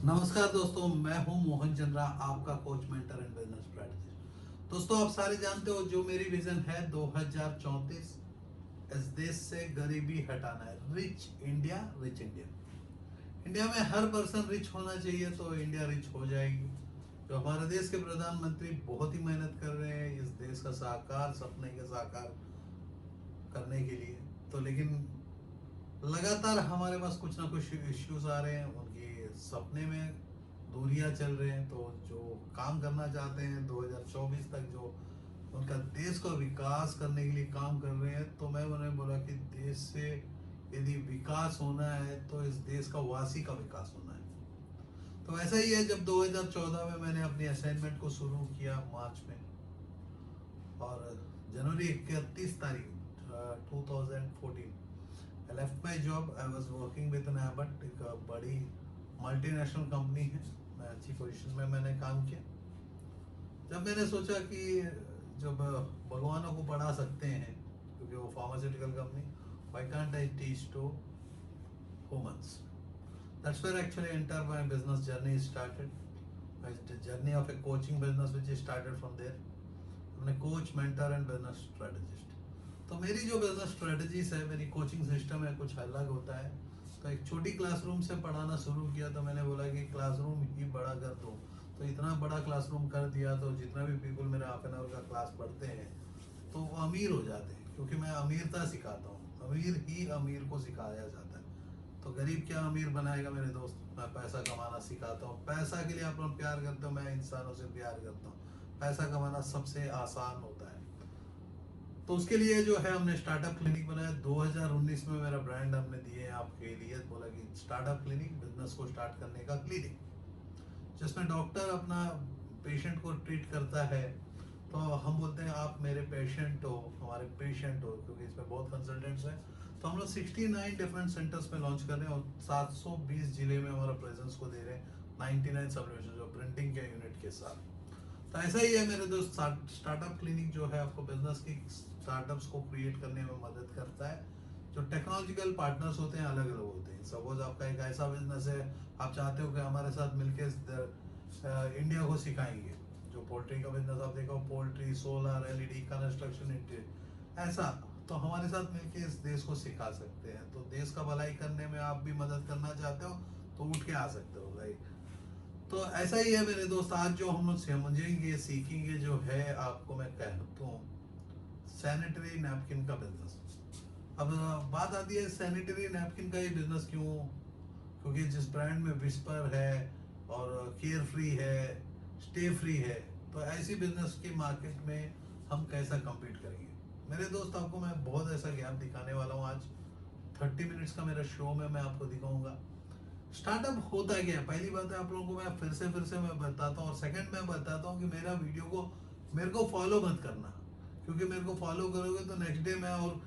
नमस्कार दोस्तों, मैं हूं मोहन चंद्रा, आपका coach mentor and business strategist. दोस्तों, आप सारे जानते हो जो मेरी विजन है 2034, इस देश से गरीबी हटाना है। Rich India, rich India. India में हर पर्सन रिच होना चाहिए तो इंडिया रिच हो जाएगी। जो हमारे देश के प्रधानमंत्री बहुत ही मेहनत कर रहे हैं इस देश का साकार सपने के साकार करने के लिए, तो लेकिन लगातार हमारे पास कुछ ना कुछ इश्यूज आ रहे हैं। उनके सपने में दूरियां चल रहे हैं, तो जो काम करना चाहते हैं 2024 तक, जो उनका देश का विकास करने के लिए काम कर रहे हैं, तो मैं उन्हें बोला कि देश से यदि विकास होना है तो इस देश का वासी का विकास होना है। तो ऐसा ही है, जब 2014 में मैंने अपनी असाइनमेंट को शुरू किया मार्च में, और जनवरी 31 तारीख 2014 I left my job. I was working with an Abbott, एक बड़ी मल्टीनेशनल कंपनी है। मैं अच्छी पोजीशन में मैंने काम किया। जब मैंने सोचा कि जब भगवानों को पढ़ा सकते हैं, क्योंकि वो pharmaceutical company, why can't I teach to humans? That's where actually enter my business journey started. My journey of a coaching business which started from there. हमने coach, mentor and business strategist. तो मेरी जो business strategies है, मेरी coaching system है, कुछ अलग होता है। तो एक छोटी क्लासरूम से पढ़ाना शुरू किया, तो मैंने बोला कि क्लासरूम ही बड़ा कर दो। तो इतना बड़ा क्लासरूम कर दिया, तो जितना भी पीपल मेरे हाफ एन आवर का क्लास पढ़ते हैं तो वो अमीर हो जाते हैं, क्योंकि मैं अमीरता सिखाता हूँ। अमीर ही अमीर को सिखाया जाता है। तो गरीब क्या अमीर बनाएगा मेरे दोस्त? मैं पैसा कमाना सिखाता हूँ। पैसा के लिए आप लोग प्यार करते हो, मैं इंसानों से प्यार करता हूँ। पैसा कमाना सबसे आसान होता है। तो उसके लिए जो है हमने स्टार्टअप क्लिनिक बनाया 2019 में। मेरा ब्रांड हमने दिए आपके लिए, बोला कि स्टार्टअप क्लिनिक, बिजनेस को स्टार्ट करने का क्लिनिक, जिसमें डॉक्टर अपना पेशेंट को ट्रीट करता है। तो हम बोलते हैं आप मेरे पेशेंट हो, हमारे पेशेंट हो, क्योंकि इसमें बहुत कंसल्टेंट्स हैं। तो हम लोग 69 डिफरेंट सेंटर्स में लॉन्च कर रहे हैं, और 720 जिले में हमारा प्रेजेंस को दे रहे हैं। 99 सब डिविजन जो प्रिंटिंग के यूनिट के साथ। तो ऐसा ही है मेरे दोस्त, स्टार्टअप क्लिनिक जो है आपको बिजनेस की स्टार्टअप्स को क्रिएट करने में मदद करता है। जो टेक्नोलॉजिकल पार्टनर्स होते हैं अलग अलग होते हैं। सपोज आपका एक ऐसा बिजनेस है, आप चाहते हो कि हमारे साथ मिलकर इंडिया को सिखाएंगे। जो पोल्ट्री का बिजनेस आप देखो, poultry, solar, LED, construction, interior, ऐसा, तो हमारे साथ मिलकर इस देश को सिखा सकते हैं। तो देश का भलाई करने में आप भी मदद करना चाहते हो तो उठ के आ सकते हो भाई। तो ऐसा ही है मेरे दोस्त, आज जो हम लोग समझेंगे सीखेंगे जो है, आपको मैं कहता हूँ सैनिटरी नैपकिन का बिजनेस। अब बात आती है सैनिटरी नैपकिन का ये बिजनेस क्यों? क्योंकि जिस ब्रांड में विस्पर है और केयर फ्री है, स्टे फ्री है, तो ऐसी बिजनेस के मार्केट में हम कैसा compete करेंगे? मेरे दोस्त, आपको मैं बहुत ऐसा गैप दिखाने वाला हूँ आज। 30 मिनट्स का मेरा शो में मैं आपको दिखाऊंगा स्टार्टअप होता क्या है। पहली बात है, आप लोगों को मैं फिर से मैं बताता हूँ, और सेकंड मैं बताता हूँ कि मेरा वीडियो को, मेरे को फॉलो मत करना, क्योंकि मेरे को फॉलो करोगे तो नेक्स्ट डे मैं और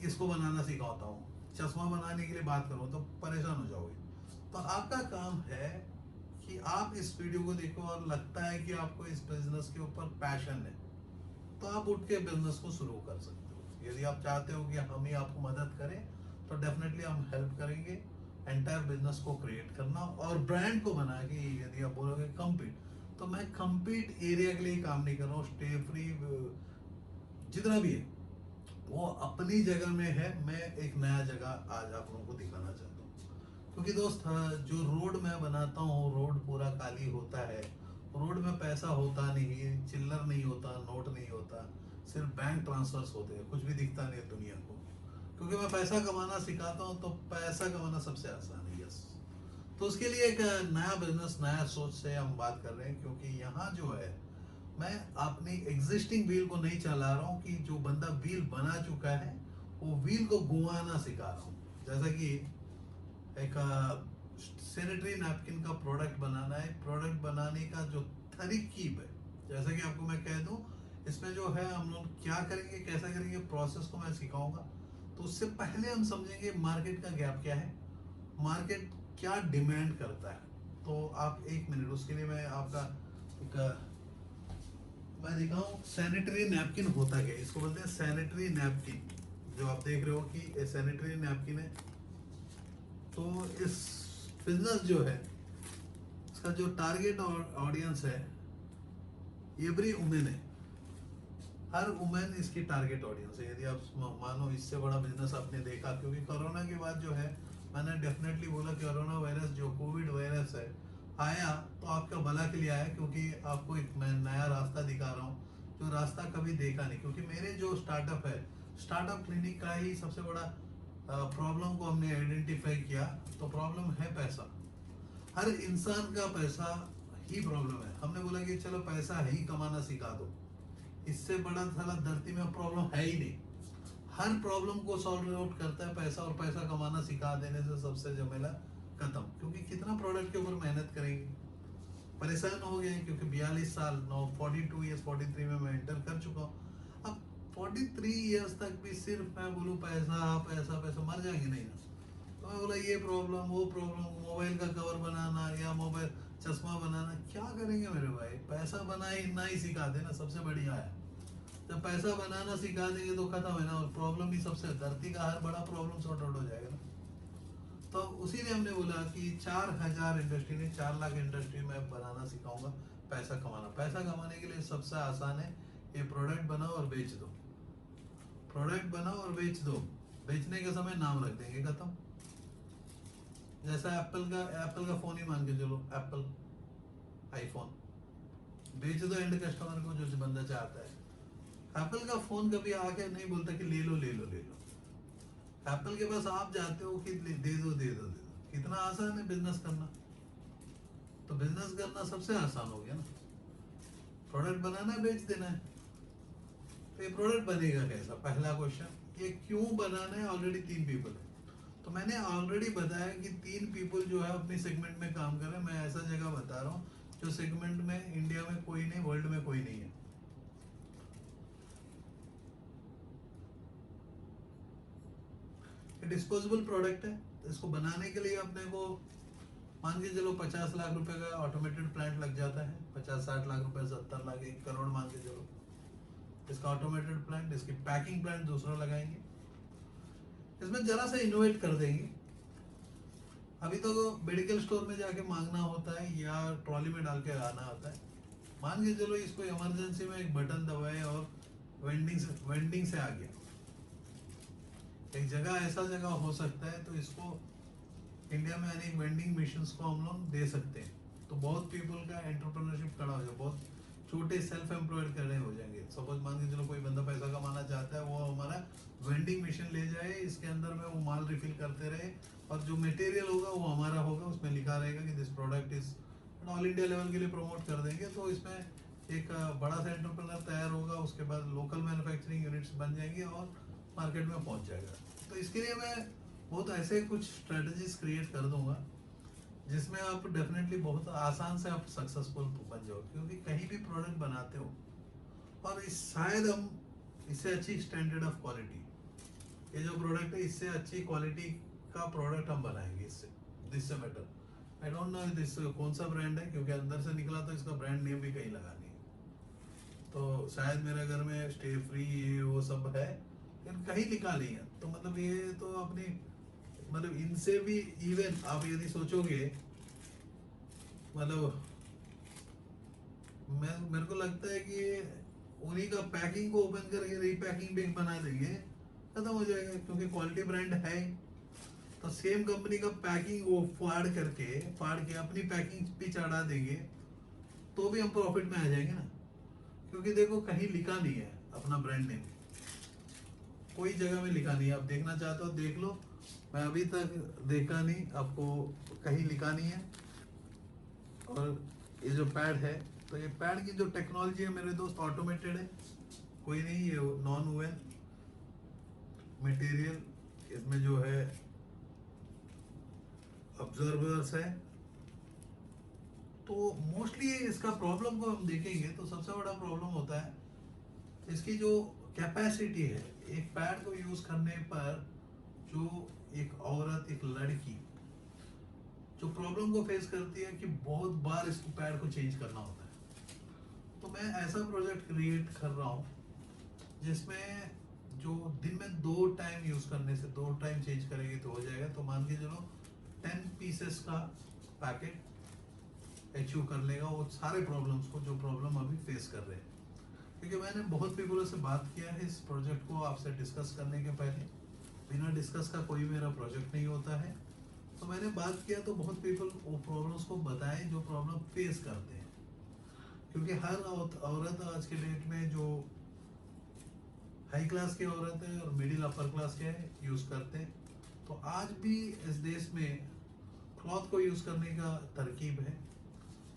इसको बनाना सिखाता हूँ, चश्मा बनाने के लिए बात करूँ तो परेशान हो जाओगे। तो आपका काम है कि आप इस वीडियो को देखो और लगता है कि आपको इस बिजनेस के ऊपर पैशन है, तो आप उठ के बिजनेस को शुरू कर सकते हो। यदि आप चाहते हो कि हम ही आपको मदद करें, तो डेफिनेटली हम हेल्प करेंगे एंटायर बिजनेस को क्रिएट करना और ब्रांड को बना के। यदि आप बोलोगे कम्पीट, तो मैं कम्पीट एरिया के लिए काम नहीं कर रहा हूँ। स्टे फ्री जितना भी है वो अपनी जगह में है। मैं एक नया जगह आज आप लोगों को दिखाना चाहता हूँ, क्योंकि दोस्त जो रोड मैं बनाता हूँ, रोड पूरा खाली होता है। रोड में पैसा होता नहीं, चिल्लर नहीं होता, नोट नहीं होता, सिर्फ बैंक ट्रांसफर्स होते हैं, कुछ भी दिखता नहीं है दुनिया को। क्योंकि मैं पैसा कमाना सिखाता हूँ, तो पैसा कमाना सबसे आसान है। यस। तो उसके लिए एक नया बिजनेस, नया सोच से हम बात कर रहे हैं, क्योंकि यहाँ जो है, मैं अपनी एग्जिस्टिंग व्हील को नहीं चला रहा हूँ कि जो बंदा व्हील बना चुका है वो व्हील को घुमाना सिखा रहा हूँ। जैसा कि एक सैनिटरी नैपकिन का प्रोडक्ट बनाना है, प्रोडक्ट बनाने का जो तरकीब है, जैसा कि आपको मैं कह दूं, इसमें जो है हम लोग क्या करेंगे, कैसा करेंगे, प्रोसेस को मैं सिखाऊंगा। तो उससे पहले हम समझेंगे मार्केट का गैप क्या है, मार्केट क्या डिमांड करता है। तो आप एक मिनट, उसके लिए मैं आपका एक मैं दिखाऊं सैनिटरी नैपकिन होता क्या है। इसको बोलते हैं सैनिटरी नैपकिन। जो आप देख रहे हो कि सैनिटरी नैपकिन है। तो इस बिजनेस जो है, इसका जो टारगेट ऑडियंस है एवरी वुमेन है, हर वुमेन इसकी टारगेट ऑडियंस है। यदि आप मानो इससे बड़ा बिजनेस आपने देखा, क्योंकि कोरोना के बाद जो है, मैंने डेफिनेटली बोला कोरोना वायरस जो कोविड वायरस है आया तो आपका भला के लिए आया, क्योंकि आपको एक मैं नया रास्ता दिखा रहा हूँ जो रास्ता कभी देखा नहीं। क्योंकि मेरे जो स्टार्टअप है, स्टार्टअप क्लिनिक का ही सबसे बड़ा प्रॉब्लम को हमने आइडेंटिफाई किया। तो प्रॉब्लम है पैसा, हर इंसान का पैसा ही प्रॉब्लम है। हमने बोला कि चलो पैसा ही कमाना सिखा दो, इससे बड़ा साला धरती में प्रॉब्लम है ही नहीं। हर प्रॉब्लम को सॉल्व आउट करता है पैसा, और पैसा कमाना सिखा देने से सबसे झमेला खत्म। क्योंकि कितना प्रोडक्ट के ऊपर मेहनत करेंगे, परेशान हो गए। क्योंकि 42 साल 42 ईयर्स 43 में मैं एंटर कर चुका हूँ। अब 43 ईयर्स तक भी सिर्फ मैं बोलूँ पैसा पैसा पैसा, मर जाएंगे नहीं ना। तो मैं बोला ये प्रॉब्लम वो प्रॉब्लम, मोबाइल का कवर बनाना या मोबाइल चश्मा बनाना, क्या करेंगे मेरे भाई, पैसा बनाए ना ही सिखा देना सबसे बढ़िया है। जब पैसा बनाना सिखा देंगे तो खत्म है ना, और प्रॉब्लम भी सबसे, धरती का हर बड़ा प्रॉब्लम सॉर्ट आउट हो जाएगा ना। तो उसी ने हमने बोला कि 4000 इंडस्ट्री ने 4 लाख इंडस्ट्री में बनाना सिखाऊंगा पैसा कमाना। पैसा कमाने के लिए सबसे आसान है, ये प्रोडक्ट बनाओ और बेच दो, प्रोडक्ट बनाओ और बेच दो। बेचने के समय नाम रख देंगे, खत्म। जैसा एप्पल का फोन ही मान के चलो, एप्पल आईफोन बेच दो एंड कस्टमर को, जो बंदा चाहता है। एप्पल का फोन कभी आके नहीं बोलता कि ले लो ले लो ले लो। एप्पल के पास आप जाते हो कि दे दो दे दो दे दो। कितना आसान है बिजनेस करना। तो बिजनेस करना सबसे आसान हो गया ना, प्रोडक्ट बनाना है बेच देना है। तो ये प्रोडक्ट बनेगा कैसा, पहला क्वेश्चन। ये क्यों बनाना है, ऑलरेडी 3 पीपल है। तो मैंने ऑलरेडी बताया कि 3 पीपल जो है अपनी सेगमेंट में काम कर रहे हैं। मैं ऐसा जगह बता रहा हूँ जो सेगमेंट में इंडिया में कोई नहीं, वर्ल्ड में कोई नहीं है। डिस्पोजेबल प्रोडक्ट है, इसको बनाने के लिए अपने को मान के चलो 50 लाख रुपए का ऑटोमेटेड प्लांट लग जाता है। 50-60 लाख रुपए, 70 लाख, 1 करोड़ मान के चलो इसका ऑटोमेटेड प्लांट। इसकी पैकिंग प्लांट दूसरा लगाएंगे, इसमें जरा सा इनोवेट कर देंगे। अभी तो मेडिकल स्टोर में जाके मांगना होता है या ट्रॉली में डाल के आना होता है। मान के चलो इसको इमरजेंसी में एक बटन दबाए और वेंडिंग से आ गया। एक जगह ऐसा जगह हो सकता है, तो इसको इंडिया में अनेक वेंडिंग मशीन को हम लोग दे सकते हैं। तो बहुत पीपल का एंटरप्रेन्योरशिप खड़ा हो जाए, बहुत छोटे सेल्फ एम्प्लॉयड करने हो जाएंगे। सपोज मान के चलो कोई बंदा पैसा कमाना चाहता है, वो हमारा वेंडिंग मशीन ले जाए, इसके अंदर में वो माल रिफिल करते रहे, और जो मटेरियल होगा वो हमारा होगा। उसमें लिखा रहेगा कि this product is, all India level के लिए प्रमोट कर देंगे। तो इसमें एक बड़ा सा एंटरप्रेन्योर तैयार होगा, उसके बाद लोकल मैन्युफैक्चरिंग यूनिट्स बन जाएंगे और मार्केट में पहुंच जाएगा। तो इसके लिए मैं बहुत ऐसे कुछ स्ट्रेटजीज क्रिएट कर दूंगा जिसमें आप डेफिनेटली बहुत आसान से आप सक्सेसफुल बन जाओ। क्योंकि कहीं भी प्रोडक्ट बनाते हो और शायद हम इससे अच्छी स्टैंडर्ड ऑफ क्वालिटी, ये जो प्रोडक्ट है इससे अच्छी क्वालिटी का प्रोडक्ट हम बनाएंगे। इससे दिस से better, I don't know this कौन सा ब्रांड है, क्योंकि अंदर से निकला तो इसका ब्रांड नेम भी कहीं लगा नहीं। तो शायद मेरे घर में स्टे फ्री ये वो सब है, लेकिन कहीं लिखा नहीं है। तो मतलब ये तो अपनी, मतलब इनसे भी इवन आप यदि सोचोगे, मतलब मेरे को लगता है कि उन्हीं का पैकिंग को ओपन करके रीपैकिंग भी बना देंगे, खत्म हो जाएगा। क्योंकि क्वालिटी ब्रांड है। तो सेम कंपनी का पैकिंग वो फाड़ के अपनी पैकिंग भी चढ़ा देंगे, तो भी हम प्रॉफिट में आ जाएंगे ना। क्योंकि देखो कहीं लिखा नहीं है अपना ब्रांड नेम, कोई जगह में लिखा नहीं है। आप देखना चाहते हो देख लो, मैं अभी तक देखा नहीं, आपको कहीं लिखा नहीं है। और ये जो पैड है, तो ये पैड की जो टेक्नोलॉजी है मेरे दोस्त, ऑटोमेटेड है, कोई नहीं, ये नॉन ओवन मटेरियल, इसमें जो है ऑब्जर्वर्स है। तो मोस्टली इसका प्रॉब्लम को हम देखेंगे तो सबसे बड़ा प्रॉब्लम होता है इसकी जो कैपेसिटी है। एक पैड को यूज करने पर जो एक औरत, एक लड़की जो प्रॉब्लम को फेस करती है कि बहुत बार इस पैड को चेंज करना होता है। तो मैं ऐसा प्रोजेक्ट क्रिएट कर रहा हूँ जिसमें जो दिन में 2 टाइम यूज करने से 2 टाइम चेंज करेंगे तो हो जाएगा। तो मान के चलो 10 पीसेस का पैकेट अचीव कर लेगा वो सारे प्रॉब्लम्स को जो प्रॉब्लम अभी फेस कर रहे हैं। क्योंकि मैंने बहुत पीपलों से बात किया है इस प्रोजेक्ट को आपसे डिस्कस करने के पहले, बिना डिस्कस का कोई मेरा प्रोजेक्ट नहीं होता है। तो मैंने बात किया तो बहुत पीपल वो प्रॉब्लम्स को बताए जो प्रॉब्लम फेस करते हैं। क्योंकि हर औरत आज के डेट में जो हाई क्लास की औरत है और मिडिल अपर क्लास के यूज करते हैं, तो आज भी इस देश में क्लॉथ को यूज करने का तरकीब है,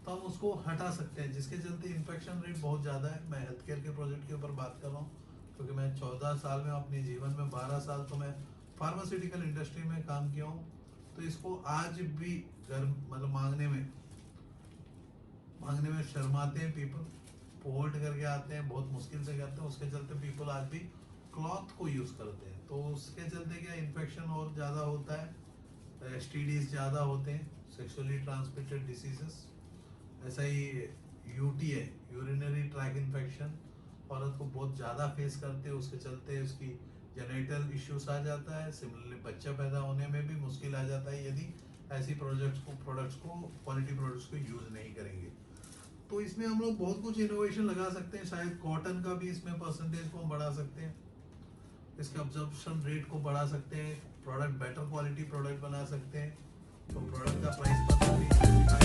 तो हम उसको हटा सकते हैं, जिसके चलते इन्फेक्शन रेट बहुत ज़्यादा है। मैं हेल्थ केयर के प्रोजेक्ट के ऊपर बात कर रहा हूँ, क्योंकि मैं 14 साल में अपने जीवन में 12 साल तो मैं फार्मास्यूटिकल इंडस्ट्री में काम किया हूँ। तो इसको आज भी घर मतलब मांगने में शर्माते हैं पीपल, होल्ड करके आते हैं, बहुत मुश्किल से करते हैं। उसके चलते पीपल आज भी क्लॉथ को यूज करते हैं, तो उसके चलते क्या इन्फेक्शन और ज़्यादा होता है, एसटीडीज ज़्यादा होते हैं, सेक्सुअली ट्रांसमिटेड डिसीजेस। ऐसा ही यूटीआई, यूरिनरी ट्रैक इन्फेक्शन, औरत को बहुत ज़्यादा फेस करते हैं, उसके चलते उसकी जेनेटल इश्यूज आ जाता है। सिमिलरली बच्चा पैदा होने में भी मुश्किल आ जाता है यदि ऐसी प्रोडक्ट्स को क्वालिटी प्रोडक्ट्स को यूज़ नहीं करेंगे। तो इसमें हम लोग बहुत कुछ इनोवेशन लगा सकते हैं, शायद कॉटन का भी इसमें परसेंटेज को हम बढ़ा सकते हैं, इसके ऑब्जर्प्शन रेट को बढ़ा सकते हैं, प्रोडक्ट बेटर क्वालिटी प्रोडक्ट बना सकते हैं। तो प्रोडक्ट का प्राइस पता नहीं होता है,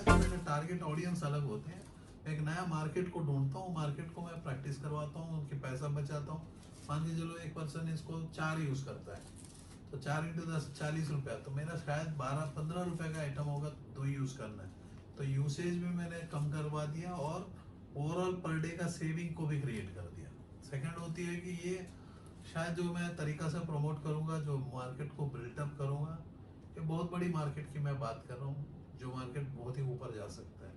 तो मेरे टारगेट ऑडियंस अलग होते हैं। मैं एक नया मार्केट को ढूंढता हूँ, मार्केट को मैं प्रैक्टिस करवाता हूँ, उनके पैसा बचाता हूँ। मान के चलो एक पर्सन इसको 4 यूज करता है, तो 4 इंटू 10 40 रुपया, तो मेरा शायद 12-15 रुपए का आइटम होगा, 2 यूज करना है। तो यूसेज भी मैंने कम करवा दिया और ओवरऑल पर डे का सेविंग को भी क्रिएट कर दिया। सेकंड होती है कि ये शायद जो मैं तरीका से प्रमोट करूंगा, जो मार्केट को बिल्टअप करूंगा, ये बहुत बड़ी मार्केट की मैं बात कर रहा हूँ, जो मार्केट बहुत ही ऊपर जा सकता है।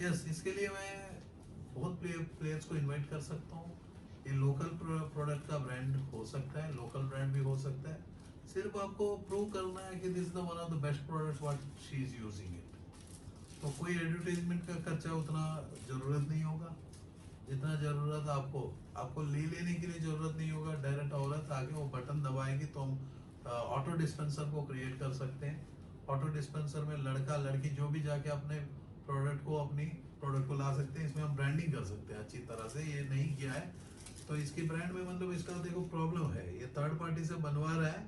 यस, इसके लिए मैं बहुत प्लेयर्स को इनवाइट कर सकता हूँ। ये लोकल प्रोडक्ट का ब्रांड हो सकता है, लोकल ब्रांड भी हो सकता है। सिर्फ आपको प्रूव करना है कि this is the one of the best products what she is using it. तो कोई एडवर्टाइजमेंट का खर्चा उतना जरूरत नहीं होगा जितना जरूरत आपको आपको ले लेने के लिए जरूरत नहीं होगा। डायरेक्ट औरत आके वो बटन दबाएगी तो हम ऑटो डिस्पेंसर को क्रिएट कर सकते हैं। ऑटो डिस्पेंसर में लड़का लड़की जो भी जाके अपने प्रोडक्ट को ला सकते हैं। इसमें हम ब्रांडिंग कर सकते हैं अच्छी तरह से, ये नहीं किया है तो इसकी ब्रांड में मतलब इसका देखो प्रॉब्लम है, ये थर्ड पार्टी से बनवा रहा है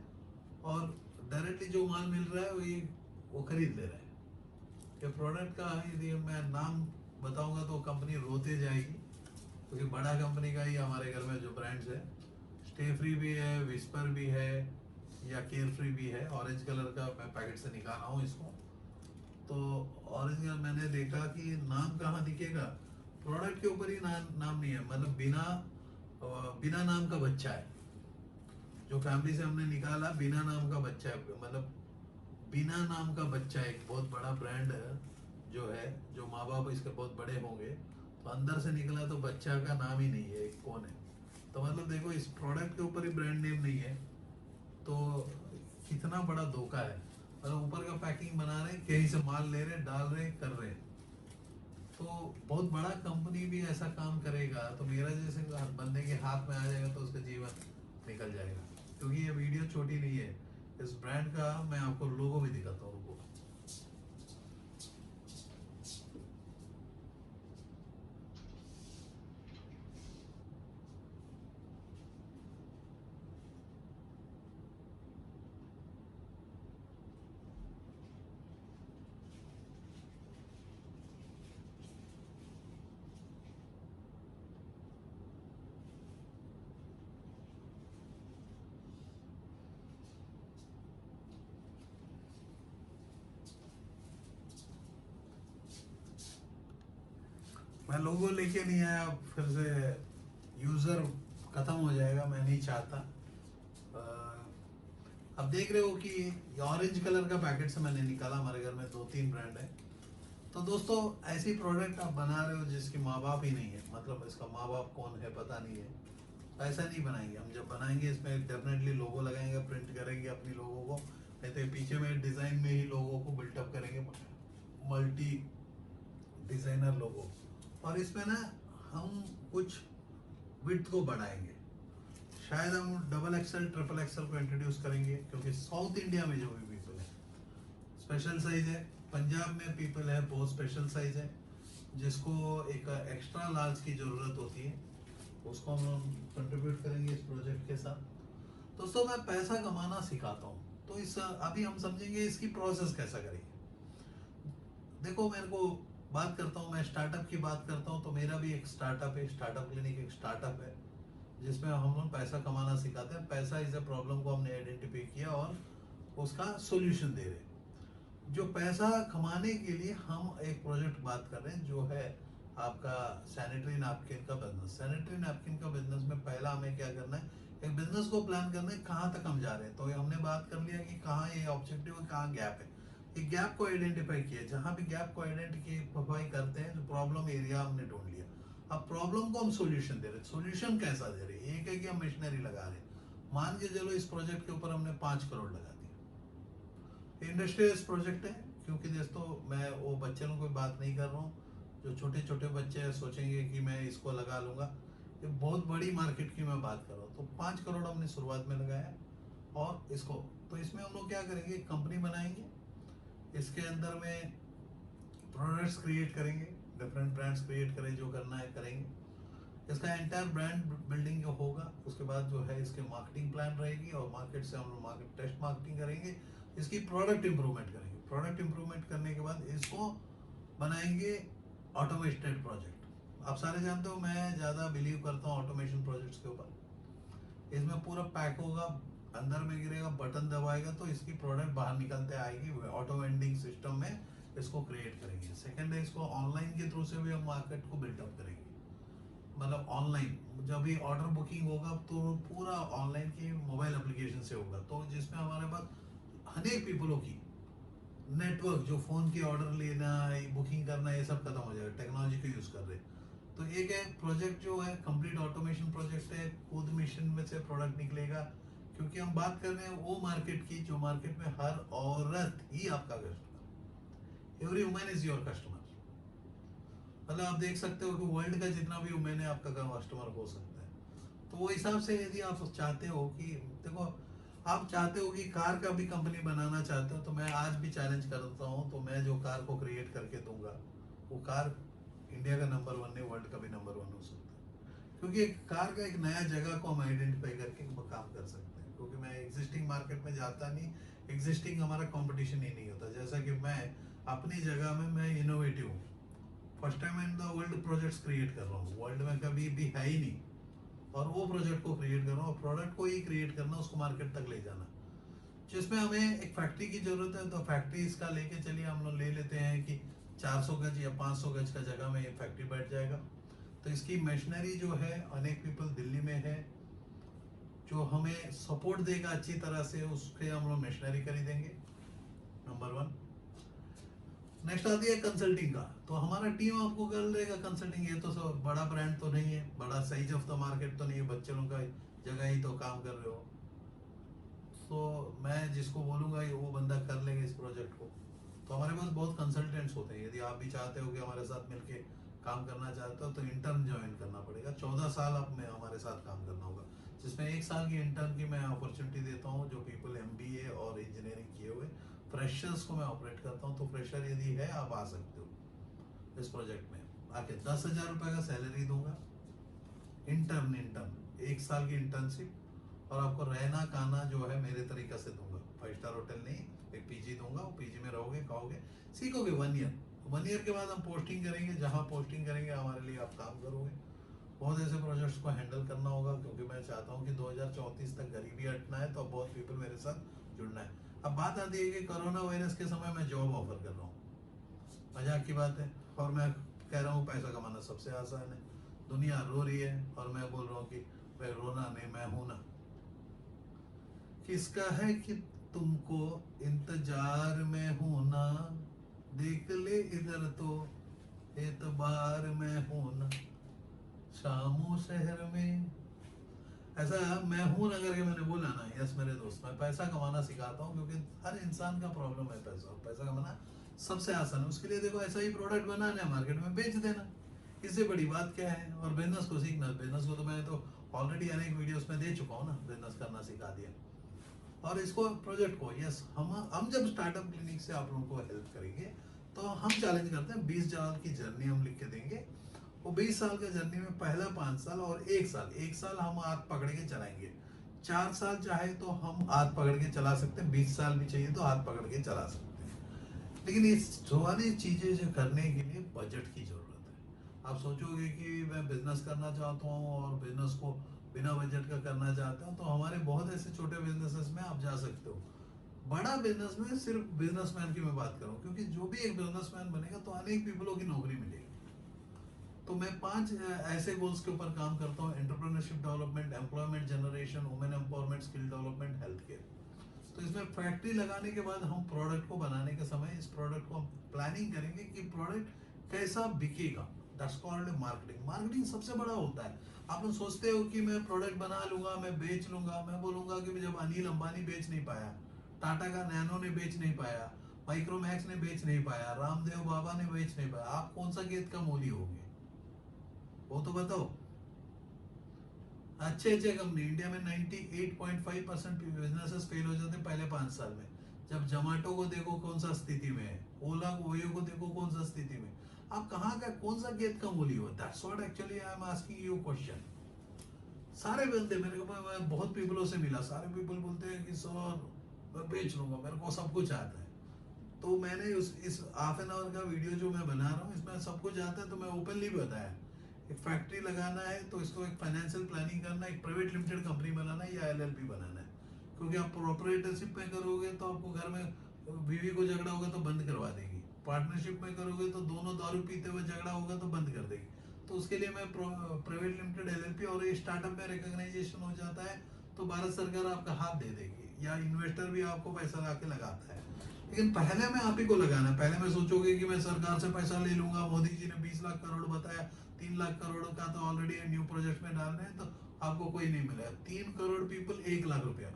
और डायरेक्टली जो माल मिल रहा है वो खरीद ले रहा है। ये प्रोडक्ट का यदि मैं नाम बताऊंगा तो कंपनी रोते जाएगी, क्योंकि बड़ा कंपनी का ही हमारे घर में जो ब्रांड्स है, स्टे फ्री भी है, विस्पर भी है या केयर फ्री भी है। ऑरेंज कलर का मैं पैकेट से निकाला हूँ इसको, तो ऑरेंज कलर मैंने देखा कि नाम कहाँ दिखेगा, प्रोडक्ट के ऊपर ही नाम नहीं है, मतलब बिना नाम का बच्चा है। जो फैमिली से हमने निकाला बिना नाम का बच्चा है, मतलब बिना नाम का बच्चा, एक बहुत बड़ा ब्रांड जो है, जो माँ बाप इसके बहुत बड़े होंगे, तो अंदर से निकला तो बच्चा का नाम ही नहीं है, एक कौन है। तो मतलब देखो इस प्रोडक्ट के ऊपर ही ब्रांड नेम नहीं है, तो कितना बड़ा धोखा है। मतलब ऊपर का पैकिंग बना रहे, कहीं से माल ले रहे, डाल रहे, कर रहे। तो बहुत बड़ा कंपनी भी ऐसा काम करेगा तो मेरा जैसे बंदे के हाथ में आ जाएगा तो उसका जीवन निकल जाएगा। क्योंकि ये वीडियो छोटी नहीं है, इस ब्रांड का मैं आपको लोगो भी दिखाता हूँ। मैं लोगो लेके नहीं आया, फिर से यूजर खत्म हो जाएगा, मैं नहीं चाहता। अब देख रहे हो कि ये ऑरेंज कलर का पैकेट से मैंने निकाला, हमारे घर में 2-3 ब्रांड है। तो दोस्तों ऐसी प्रोडक्ट आप बना रहे हो जिसके माँ बाप ही नहीं है, मतलब इसका माँ बाप कौन है पता नहीं है, तो ऐसा नहीं बनाएंगे हम। जब बनाएंगे इसमें डेफिनेटली लोगो लगाएंगे, प्रिंट करेंगे अपनी लोगों को, नहीं तो पीछे में डिजाइन में ही लोगों को बिल्टअप करेंगे, मल्टी डिजाइनर लोगो। और इसमें ना हम कुछ विड्थ को बढ़ाएंगे, शायद हम डबल एक्सएल ट्रिपल एक्सएल को इंट्रोड्यूस करेंगे, क्योंकि साउथ इंडिया में जो भी पीपल है स्पेशल साइज है। पंजाब में पीपल है बहुत स्पेशल साइज है, जिसको एक एक्स्ट्रा लार्ज की जरूरत होती है, उसको हम कंट्रीब्यूट करेंगे इस प्रोजेक्ट के साथ। दोस्तों मैं पैसा कमाना सिखाता हूँ, तो इस अभी हम समझेंगे इसकी प्रोसेस कैसा करेंगे। देखो मेरे को बात करता हूँ, मैं स्टार्टअप की बात करता हूँ, तो मेरा भी एक स्टार्टअप है, स्टार्टअप क्लिनिक एक स्टार्टअप है, जिसमें हम लोग पैसा कमाना सिखाते हैं। पैसा इज ए प्रॉब्लम को हमने आइडेंटिफाई किया और उसका सोल्यूशन दे रहे हैं। जो पैसा कमाने के लिए हम एक प्रोजेक्ट बात कर रहे हैं, जो है आपका सैनिटरी नैपकिन का बिजनेस। सैनिटरी नैपकिन का बिजनेस में पहला हमें क्या करना है, एक बिजनेस को प्लान करना है कहाँ तक हम जा रहे हैं। तो हमने बात कर लिया कि कहाँ ये ऑब्जेक्टिव है, कहाँ गैप है। एक गैप को आइडेंटिफाई किया, जहाँ भी गैप को आइडेंटिफाई करते हैं, जो प्रॉब्लम एरिया हमने ढूंढ लिया। अब प्रॉब्लम को हम सॉल्यूशन दे रहे हैं। सॉल्यूशन कैसा दे रहे हैं, एक है कि हम मशीनरी लगा रहे हैं। मान के चलो इस प्रोजेक्ट के ऊपर हमने 5 करोड़ लगा दिया। इंडस्ट्रियल प्रोजेक्ट है, क्योंकि दोस्तों मैं वो बच्चे लोगों की बात नहीं कर रहा हूँ, जो छोटे छोटे बच्चे हैं सोचेंगे कि मैं इसको लगा लूंगा। ये बहुत बड़ी मार्केट की मैं बात कर रहा हूँ। तो 5 करोड़ हमने शुरुआत में लगाया, और इसको तो इसमें हम लोग क्या करेंगे, एक कंपनी बनाएंगे, इसके अंदर में प्रोडक्ट्स क्रिएट करेंगे, डिफरेंट ब्रांड्स क्रिएट करें, जो करना है करेंगे। इसका एंटायर ब्रांड बिल्डिंग जो होगा, उसके बाद जो है इसके मार्केटिंग प्लान रहेगी, और मार्केट से हम लोग मार्केट टेस्ट मार्केटिंग करेंगे, इसकी प्रोडक्ट इंप्रूवमेंट करेंगे। प्रोडक्ट इंप्रूवमेंट करने के बाद इसको बनाएंगे ऑटोमेटेड प्रोजेक्ट। आप सारे जानते हो मैं ज़्यादा बिलीव करता हूँ ऑटोमेशन प्रोजेक्ट्स के ऊपर। इसमें पूरा पैक होगा, अंदर में गिरेगा, बटन दबाएगा तो इसकी प्रोडक्ट बाहर निकलते आएगी। ऑटो वेंडिंग सिस्टम में इसको क्रिएट करेंगे। सेकंड है, इसको ऑनलाइन के थ्रू से भी हम मार्केट को बिल्डअप करेंगे। मतलब ऑनलाइन जब भी ऑर्डर बुकिंग होगा तो पूरा ऑनलाइन की मोबाइल एप्लीकेशन से होगा, तो जिसमें हमारे पास अनेक पीपलों की नेटवर्क, जो फ़ोन की ऑर्डर लेना, बुकिंग करना, ये सब खत्म हो जाएगा। टेक्नोलॉजी को यूज़ कर रहे हैं। तो एक है प्रोजेक्ट जो है कंप्लीट ऑटोमेशन प्रोजेक्ट है, खुद मशीन में से प्रोडक्ट निकलेगा। क्योंकि हम बात कर रहे हैं वो मार्केट की, जो मार्केट में हर औरत ही आपका customer, every woman is your customer. मतलब आप देख सकते हो कि वर्ल्ड का जितना भी वुमेन है आपका कस्टमर हो सकता है। तो वो हिसाब से यदि आप चाहते हो कि देखो, आप चाहते हो कि कार का भी कंपनी बनाना चाहते हो, तो मैं आज भी चैलेंज करता हूँ, तो मैं जो कार को क्रिएट करके दूंगा, वो कार इंडिया का नंबर 1 नहीं, वर्ल्ड का भी नंबर 1 हो सकता है। क्योंकि एक कार का एक नया जगह को हम आइडेंटिफाई करके काम कर सकते हैं। क्योंकि मैं एग्जिस्टिंग मार्केट में जाता नहीं, एग्जिस्टिंग हमारा कंपटीशन ही नहीं होता। जैसा कि मैं अपनी जगह में मैं इनोवेटिव हूँ, first time in the world projects create कर रहा हूँ, वर्ल्ड में कभी भी है ही नहीं, और वो प्रोजेक्ट को क्रिएट कर रहा हूँ। प्रोडक्ट को ही क्रिएट करना, उसको मार्केट तक ले जाना, जिसमें हमें एक फैक्ट्री की जरूरत है। तो फैक्ट्री इसका लेके चलिए, हम लोग ले लेते हैं कि 400 गज या 500 गज का जगह में ये फैक्ट्री बैठ जाएगा। तो इसकी मशीनरी जो है, अनेक पीपल दिल्ली में है जो हमें सपोर्ट देगा अच्छी तरह से, उसके हम लोग मशीनरी खरीदेंगे, नंबर 1। नेक्स्ट आती है कंसल्टिंग का। तो हमारा टीम आपको कर देगा कंसल्टिंग। ये तो सब बड़ा ब्रांड तो नहीं है, बड़ा साइज ऑफ द मार्केट तो नहीं है, बच्चे लोगों का जगह ही तो काम कर रहे हो। तो मैं जिसको बोलूंगा वो बंदा कर लेंगे इस प्रोजेक्ट को। तो हमारे पास बहुत कंसल्टेंट्स होते हैं। यदि आप भी चाहते हो कि हमारे साथ मिलके काम करना चाहते हो, तो इंटर्न ज्वाइन करना पड़ेगा। 14 साल आप में हमारे साथ काम करना होगा, जिसमें 1 साल की इंटर्न की मैं अपॉर्चुनिटी देता हूँ, जो पीपल MBA और इंजीनियरिंग किए हुए फ्रेशर्स को मैं ऑपरेट करता हूँ। तो फ्रेशर यदि है, आप आ सकते हो इस प्रोजेक्ट में आके। 10,000 रुपये का सैलरी दूंगा, इंटर्न 1 साल की इंटर्नशिप, और आपको रहना खाना जो है मेरे तरीका से दूंगा। 5 स्टार होटल नहीं, एक PG दूंगा, वो PG में रहोगे, खाओगे, सीखोगे। 1 ईयर के बाद हम पोस्टिंग करेंगे, जहाँ पोस्टिंग करेंगे हमारे लिए आप काम करोगे। बहुत ऐसे प्रोजेक्ट्स को हैंडल करना होगा, क्योंकि मैं चाहता हूँ कि 2034 तक गरीबी हटना है, तो बहुत पीपल मेरे साथ जुड़ना है। अब बात आती है कि कोरोना वायरस के समय मैं जॉब ऑफर कर रहा हूँ, मजाक की बात है, और मैं कह रहा हूँ पैसा कमाना सबसे आसान है। दुनिया रो रही है और मैं बोल रहा हूँ कि भाई रोना नहीं, मैं हूं ना। किसका है कि तुमको इंतजार में हूं ना, देख ले इधर तो एतबार में हूं ना, शामो शहर में। ऐसा मैं हूं ना करके मैंने बोला ना, यस मेरे दोस्त, मैं पैसा कमाना सिखाता हूँ, क्योंकि हर इंसान का प्रॉब्लम है पैसा, और पैसा कमाना सबसे आसान है। उसके लिए देखो, ऐसा ही प्रोडक्ट बनाना है, मार्केट में बेच देना, इससे बड़ी बात क्या है। और बिजनेस को सीखना, बिजनेस को तो मैं तो ऑलरेडी अनेक वीडियोस में दे चुका हूँ ना, बिजनेस करना सिखा दिया। और इसको प्रोजेक्ट को यस हम जब स्टार्टअप क्लिनिक से आप लोगों को हेल्प करेंगे तो हम चैलेंज करते हैं 20 साल की जर्नी हम लिख के देंगे। वो 20 साल का जर्नी में पहला 5 साल और 1 साल हम हाथ पकड़ के चलाएंगे। 4 साल चाहे तो हम हाथ पकड़ के चला सकते हैं, 20 साल भी चाहिए तो हाथ पकड़ के चला सकते हैं। लेकिन ये सारी चीजें जो करने के लिए बजट की जरूरत है। आप सोचोगे कि मैं बिजनेस करना चाहता हूँ और बिजनेस को बिना बजट का करना चाहता हूँ, तो हमारे बहुत ऐसे छोटे बिजनेसेस में आप जा सकते हो। बड़ा बिजनेस में सिर्फ बिजनेसमैन की मैं बात कर रहा हूँ, क्योंकि जो भी एक बिजनेसमैन बनेगा तो अनेक पीपलों की नौकरी मिलेगी। तो मैं 5 ऐसे गोल्स के ऊपर काम करता हूँ: entrepreneurship development, employment generation, women empowerment, skill development, health care. तो इसमें फैक्ट्री लगाने के बाद हम प्रोडक्ट को बनाने के समय इस प्रोडक्ट को हम प्लानिंग करेंगे कि प्रोडक्ट कैसा बिकेगा। That's called marketing. मार्केटिंग सबसे बड़ा होता है। आप लोग सोचते हो कि मैं प्रोडक्ट बना लूंगा, मैं बेच लूंगा। मैं बोलूंगा कि जब अनिल अंबानी बेच नहीं पाया, टाटा का नैनो ने बेच नहीं पाया, माइक्रोमैक्स ने बेच नहीं पाया, रामदेव बाबा ने बेच नहीं पाया, आप कौन सा गेंद का मूली होगे, वो तो बताओ। अच्छे अच्छे कंपनी इंडिया में 98.5% बिजनेसेस फेल हो जाते हैं पहले 5 साल में। जब जोमेटो को देखो कौन सा स्थिति में है, ओला ओयो को देखो कौन सा स्थिति में। आप कहाँ का कौन सा गेंद का मूली हो? That's what actually I am asking you question. सारे बंदे मेरे को, मैं बहुत पीपलों से मिला, सारे पीपल बोलते हैं कि सर मैं बेच लूंगा, मेरे को सब कुछ आता है। तो मैंने इस हाफ एन आवर का वीडियो जो मैं बना रहा हूँ इसमें सब कुछ आता है, तो मैं ओपनली बताया। एक फैक्ट्री लगाना है तो इसको एक फाइनेंशियल प्लानिंग करना है, एक प्राइवेट लिमिटेड कंपनी बनाना है या एलएलपी बनाना है। क्योंकि आप प्रोपराइटरशिप में करोगे तो आपको घर में बीवी को झगड़ा होगा तो बंद करवा देगी, पार्टनरशिप में करोगे तो दोनों दारू पीते हुए झगड़ा होगा तो बंद कर देगी। तो उसके लिए मैं प्राइवेट लिमिटेड एलएलपी, और ये स्टार्टअप में रिकॉग्नाइजेशन हो जाता है तो भारत सरकार आपका हाथ दे देगी या इन्वेस्टर भी आपको पैसा ला के लगाता है। लेकिन पहले मैं आप ही को लगाना है। पहले मैं सोचोगे कि मैं सरकार से पैसा ले लूंगा, मोदी जी ने 20 लाख करोड़ बताया, 3 लाख करोड़ का तो ऑलरेडी न्यू प्रोजेक्ट में डाल रहे हैं, तो आपको कोई नहीं मिलेगा। 3 करोड़ पीपल 1 लाख रुपया,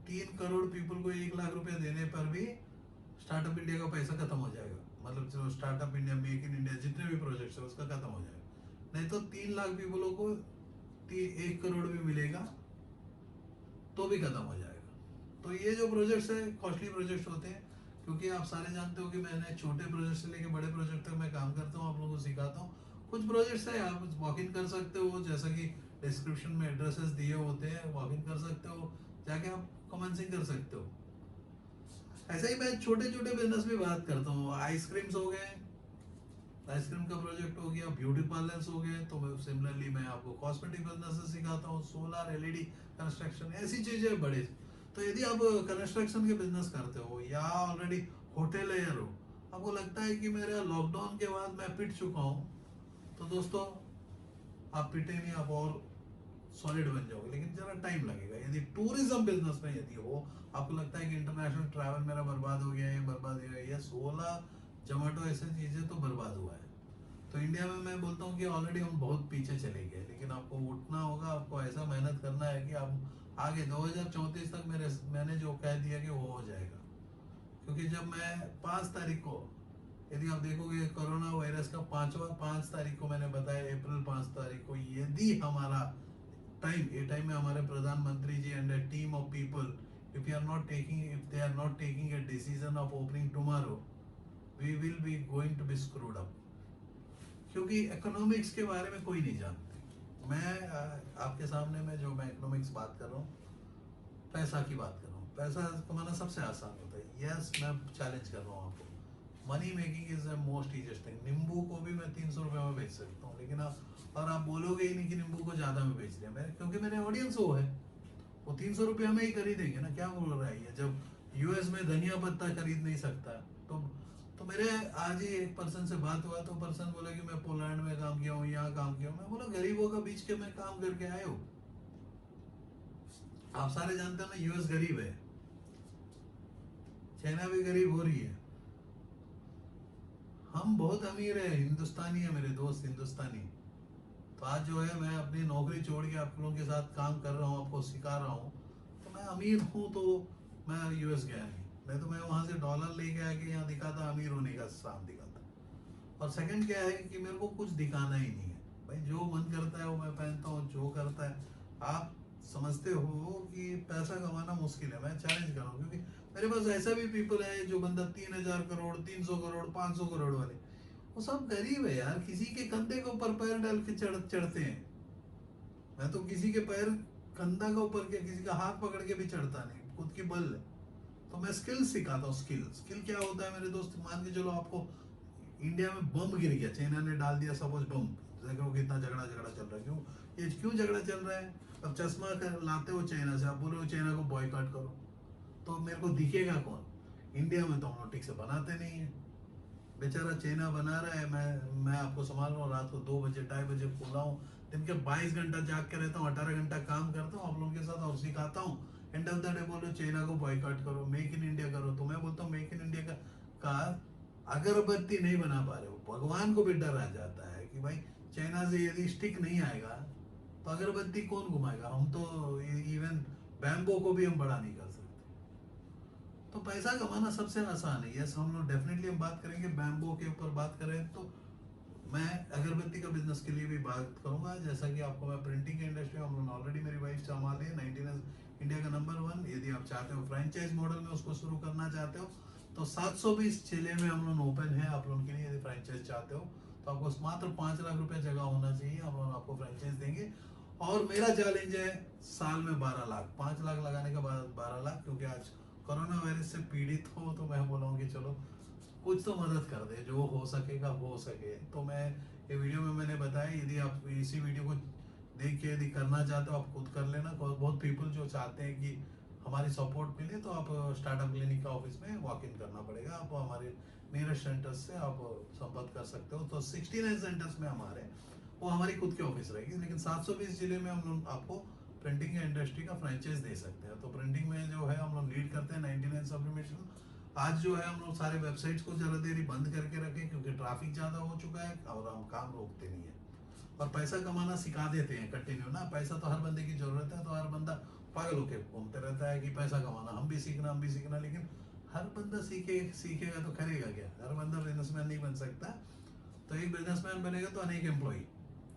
3 करोड़ पीपल को 1 लाख रुपया देने पर भी स्टार्टअप इंडिया का पैसा खत्म हो जाएगा। मतलब जो startup India, make in India, जितने भी प्रोजेक्ट है उसका खत्म हो जाएगा। नहीं तो 3 लाख पीपलों को 1 करोड़ भी मिलेगा तो भी खत्म हो जाएगा। तो ये जो प्रोजेक्ट्स है कॉस्टली प्रोजेक्ट्स होते हैं, क्योंकि आप सारे जानते हो कि मैंने छोटे प्रोजेक्ट से लेके बड़े प्रोजेक्ट तक मैं काम करता हूँ, आप लोगों को सिखाता हूँ। कुछ प्रोजेक्ट्स है आप वॉक इन कर सकते हो, जैसा कि डिस्क्रिप्शन में एड्रेसेस दिए होते हैं, वॉक इन कर सकते हो, जाके आप कमेंसिंग कर सकते हो। ऐसे ही मैं छोटे छोटे बिजनेस भी बात करता हूँ। आइसक्रीम्स हो गए, आइसक्रीम का प्रोजेक्ट हो गया, ब्यूटी पार्लर्स हो गए, तो मैं सिमिलरली मैं आपको कॉस्मेटिक बिजनेस सिखाता हूँ, सोलर, एलईडी, कंस्ट्रक्शन, ऐसी चीजें बड़े। तो यदि आप कंस्ट्रक्शन के बिजनेस करते हो या ऑलरेडी होटल लेयर हो, आपको लगता है कि मेरा लॉकडाउन के बाद मैं पिट चुका हूँ, तो दोस्तों आप पिटे नहीं, आप और सॉलिड बन जाओगे, लेकिन जरा टाइम लगेगा। यदि टूरिज्म बिजनेस में यदि हो, आपको लगता है कि इंटरनेशनल ट्रैवल मेरा बर्बाद हो गया है, बर्बाद हो गया है, यस, ओला जोमेटो ऐसी चीजें तो बर्बाद हुआ है। तो इंडिया में मैं बोलता हूँ कि ऑलरेडी हम बहुत पीछे चले गए, लेकिन आपको उठना होगा, आपको ऐसा मेहनत करना है कि आप आगे 2034 तक मैंने जो कह दिया कि वो हो जाएगा। क्योंकि जब मैं 5 तारीख को, यदि आप देखोगे कोरोना वायरस का 5 तारीख को मैंने बताया, अप्रैल 5 तारीख को, यदि हमारा टाइम, ये टाइम में हमारे प्रधानमंत्री ji and team of people, if they are not taking a decision of opening tomorrow, we will be going to be screwed up। क्योंकि इकोनॉमिक्स के बारे में कोई नहीं जानते। मैं आपके सामने में जो मैं इकोनॉमिक्स बात कर रहा हूँ, पैसा की बात कर रहा हूँ। पैसा कमाना सबसे आसान होता है, यस, मैं चैलेंज कर रहा हूँ आपको। Money making is the most easiest thing. नींबू को भी मैं 300 रुपये में बेच सकता हूँ, लेकिन आप बोलोगे ही नहीं कि नींबू को ज्यादा में बेच दिया मैंने, क्योंकि मेरे ऑडियंस वो है, वो 300 रुपये में ही खरीदेंगे ना। क्या बोल रहा है ये, जब यूएस में धनिया पत्ता खरीद नहीं सकता, तो मेरे आज ही एक पर्सन से बात हुआ, तो पर्सन बोला कि मैं पोलैंड में काम किया हूँ, यहाँ काम किया हूँ। मैं बोला गरीबों का बीच के मैं काम करके आए हो। आप सारे जानते हो ना यूएस गरीब है, चाइना भी गरीब हो रही है, हम बहुत अमीर है, हिंदुस्तानी है मेरे दोस्त, हिंदुस्तानी। तो आज जो है मैं अपनी नौकरी छोड़ के आप लोगों के साथ काम कर रहा हूँ, आपको सिखा रहा हूँ, तो मैं अमीर हूँ। तो मैं यूएस गया नहीं तो मैं वहां से डॉलर लेके आके यहाँ दिखाता, अमीर होने का साथ दिखाता। और सेकंड क्या है कि मेरे को कुछ दिखाना ही नहीं है भाई, जो मन करता है वो मैं पहनता हूँ, जो करता है। आप समझते हो कि पैसा कमाना मुश्किल है, मैं चैलेंज कर रहा हूँ, क्योंकि मेरे पास ऐसा भी पीपल है जो बंदा 3,000 करोड़, 300 करोड़, 500 करोड़ वाले, वो सब गरीब है यार, किसी के कंधे के ऊपर पैर डाल के चढ़ते हैं। मैं तो किसी के पैर, कंधा के ऊपर के किसी का हाथ पकड़ के भी चढ़ता नहीं, खुद की बल है। तो मैं स्किल सिखाता हूँ। स्किल स्किल क्या होता है मेरे दोस्त, मान के चलो आपको इंडिया में बम गिर गया, चाइना ने डाल दिया सपोज बम, देखो कितना झगड़ा झगड़ा चल रहा है, क्यों ये क्यों झगड़ा चल रहा है? अब चश्मा कर लाते हो चाइना से, आप बोलो चाइना को बॉयकॉट करो, तो मेरे को दिखेगा कौन? इंडिया में तो हम लोग ठीक से बनाते नहीं है, बेचारा चाइना बना रहा है, मैं आपको संभाल रहा हूँ, रात को 2 बजे 2:30 बजे खोला हूँ, दिन के 22 घंटा जाग के रहता हूँ, 18 घंटा काम करता हूँ आप लोगों के साथ और सिखाता हूँ। एंड ऑफ द डे बोलो चाइना को बॉयकॉट करो, मेक इन इंडिया करो, तो मैं बोलता हूँ मेक इन इंडिया का अगरबत्ती नहीं बना पा रहे हो, भगवान को भी डर आ जाता है कि भाई चाइना से यदि स्टिक नहीं आएगा तो अगरबत्ती कौन घुमाएगा? हम तो इवन बैम्बो को भी हम बड़ा नहीं कर सकते। तो पैसा कमाना सबसे आसान है, यस हम लोग डेफिनेटली हम बात करेंगे बैम्बो के ऊपर बात करें तो मैं अगरबत्ती का बिजनेस के लिए भी बात करूंगा। जैसा कि आपको मैं प्रिंटिंग के इंडस्ट्री में हम लोग ऑलरेडी मेरी वाइफ संभाल है, 19 इंडिया का नंबर 1। यदि आप चाहते हो फ्रेंचाइज मॉडल में उसको शुरू करना चाहते हो तो 720 जिले में हम लोग ओपन है आप लोगों के लिए। यदि फ्रेंचाइज चाहते हो तो आपको मात्र 5 लाख रुपए जगह होना चाहिए, हम लोग आपको फ्रेंचाइज देंगे। और मेरा चैलेंज है साल में 12 लाख, 5 लाख लगाने के बाद 12 लाख, क्योंकि आज कोरोना वायरस से पीड़ित हो तो मैं बोला हूँ कि चलो कुछ तो मदद कर दे, जो हो सकेगा हो सके। तो मैं ये वीडियो में मैंने बताया, यदि आप इसी वीडियो को देख के यदि करना चाहते हो आप खुद कर लेना। बहुत पीपल जो चाहते हैं कि हमारी सपोर्ट मिले तो आप स्टार्टअप क्लिनिक का ऑफिस में वॉक इन करना पड़ेगा, आप हमारे नियरेस्ट सेंटर्स से आप संपर्क कर सकते हो। तो 69 सेंटर्स में हमारे वो हमारी खुद की ऑफिस रहेगी, लेकिन 720 जिले में हम लोग आपको प्रिंटिंग इंडस्ट्री का फ्रेंचाइज दे सकते हैं। तो प्रिंटिंग में जो है हम लोग लीड करते हैं 99 सब्लिमेशन। आज जो है हम लोग सारे वेबसाइट्स को जरा देरी बंद करके रखें, क्योंकि ट्रैफिक ज़्यादा हो चुका है और हम काम रोकते नहीं है। और पैसा कमाना सिखा देते हैं कंटिन्यू ना, पैसा तो हर बंदे की जरूरत है, तो हर बंदा पागल होके घूमते रहता है कि पैसा कमाना, हम भी सीखना, लेकिन हर बंदा सीखेगा तो करेगा क्या? हर बंदा बिजनेसमैन नहीं बन सकता। तो एक बिजनेसमैन बनेगा तो अनेक एम्प्लॉय।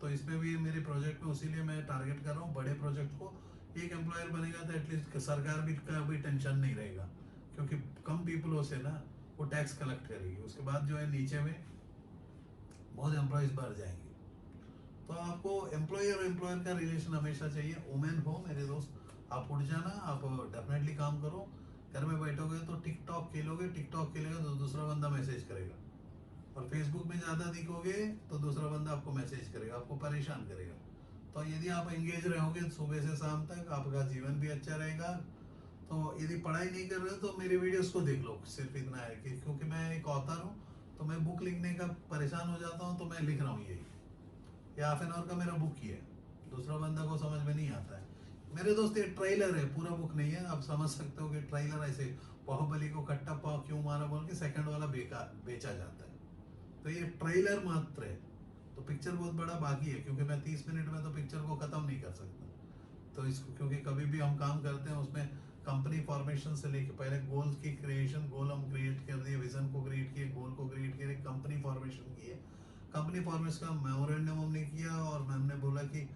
तो इसमें भी मेरे प्रोजेक्ट में उसीलिए मैं टारगेट कर रहा हूँ बड़े प्रोजेक्ट को। एक एम्प्लॉयर बनेगा तो एटलीस्ट सरकार भी का भी टेंशन नहीं रहेगा, क्योंकि कम पीपलों से ना वो टैक्स कलेक्ट करेगी, उसके बाद जो है नीचे में बहुत एम्प्लॉयज बढ़ जाएंगे। तो आपको एम्प्लॉय और एम्प्लॉयर का रिलेशन हमेशा चाहिए। वुमेन हो मेरे दोस्त, आप उठ जाना, आप डेफिनेटली काम करो। घर में बैठोगे तो टिकटॉक खेलोगे तो दूसरा बंदा मैसेज करेगा, और फेसबुक में ज़्यादा दिखोगे तो दूसरा बंदा आपको मैसेज करेगा, आपको परेशान करेगा। तो यदि आप एंगेज रहोगे सुबह से शाम तक, आपका जीवन भी अच्छा रहेगा। तो यदि पढ़ाई नहीं कर रहे हो तो मेरे वीडियोस को देख लो, सिर्फ इतना है कि क्योंकि मैं एक ऑथर हूँ तो मैं बुक लिखने का परेशान हो जाता हूँ, तो मैं लिख रहा हूँ यही। ये हाफ एन आवर का मेरा बुक ही है, दूसरा बंदा को समझ में नहीं आता है। मेरे दोस्त ये ट्रेलर है, पूरा बुक नहीं है। आप समझ सकते हो कि ट्रेलर ऐसे बाहुबली को कट्टा पाव क्यों मारा बोल के सेकंड वाला बेकार बेचा जाता है, तो ये ट्रेलर मात्र है। तो पिक्चर बहुत बड़ा बाकी है, क्योंकि मैं 30 मिनट में तो पिक्चर को खत्म नहीं कर सकता। तो इसको क्योंकि कभी भी हम काम करते हैं उसमें कंपनी फॉर्मेशन से लेके पहले गोल्स की क्रिएशन, गोल हम क्रिएट कर दिए, विजन को क्रिएट किए, गोल को क्रिएट किए, कंपनी फॉर्मेशन की है। कंपनी फॉर्मेशन का मेमोरेंडम हमने किया और हमने बोला कि